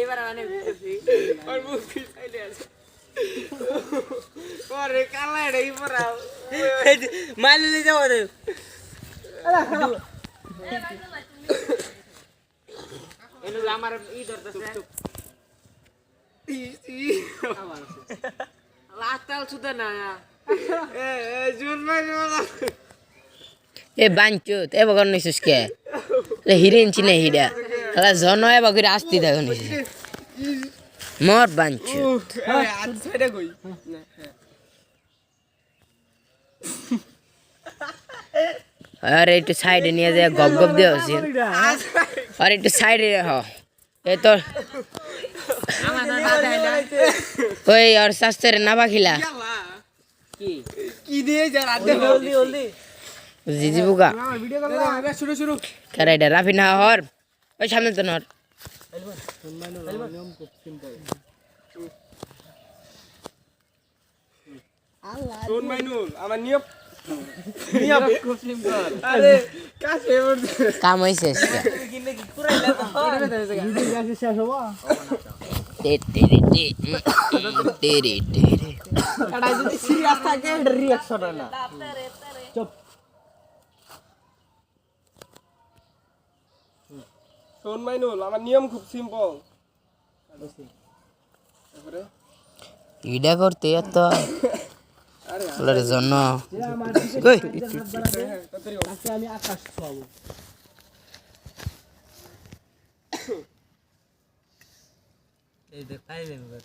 এবার মানে আর মুখ পিছাইলে আছে ওরে কালা রেই পড়াও মাইলে যাও রে এলো আমার ই ধরতেছে আবার লাস্টাল সুদা না জুন ভাই এ বাঞ্চুত এ বগর নিছিস কে হিরেন চিনে হিডা হলা জন এ বগর আসতি দেখো নিছিস মোর বাঞ্চুত আজ সাইডে কই আরে একটু সাইডে নিয়ে যায় গপ গপ দিয়ে হসি আর একটু সাইডে হ এ তো ওই আর শাস্ত্রের না বাখিলা কি কি দিয়ে যা রাত জলদি জলদি জিজি বুকা আমার ভিডিও কল না শুরু শুরু কারাইডা রাফি না হর ওই সামনে তো নর নিয়ম খুব সিম্পল আল্লাহ শোন মাইনুল আমার নিয়ম নিয়ম খুব সিম্পল আরে কাছে কাম হইছে কিনে কি কুরাইলা তো ভিডিও কাছে শেষ হবো কাটা যদি সিরিয়াস থাকে রিঅ্যাকশন না চুপ শোন মাইনুল আমার নিয়ম খুব সিম্পল ইডা করতে এত আরে জন্য কই আমি আকাশ ছোঁয়াবো এই দেখাই দেবে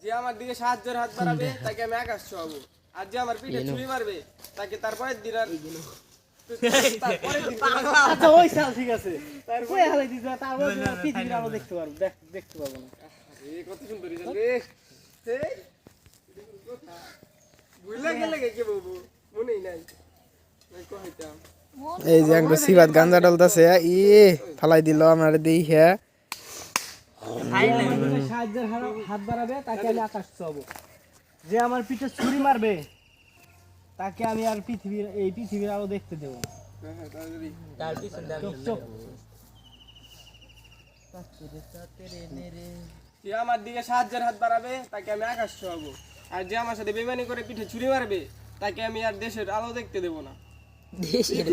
যে আমার দিকে সাহায্যের হাত বাড়াবে তাকে আমি আকাশ ছোঁয়াবো আর যে আমার পিঠে ছুরি মারবে তাকে তারপরের দিন আর আচ্ছা ওই সাল ঠিক আছে তারপরে হালাই দিতে তারপরে পৃথিবীর আলো দেখতে পারবো দেখতে পাবো না এই কত সুন্দর রে এই বুঝলা গেলে কে বাবু মনেই নাই আমি কইতাম এই যে একটা সিবাত গাঞ্জা ডালতাছে ই ফালাই দিল আমার দেই হ্যাঁ সাহায্যের হাত বাড়াবে তাকে আমি আকাশ ছোঁয়াবো যে আমার পিঠে ছুরি মারবে তাকে আমি আর পৃথিবীর আলো দেখতে দেব না যে আমার দিকে সাহায্যের হাত বাড়াবে তাকে আমি আকাশ ছোঁয়াবো আর যে আমার সাথে বেমানি করে পিঠে ছুরি মারবে তাকে আমি আর দেশের আলো দেখতে দেব না দেশের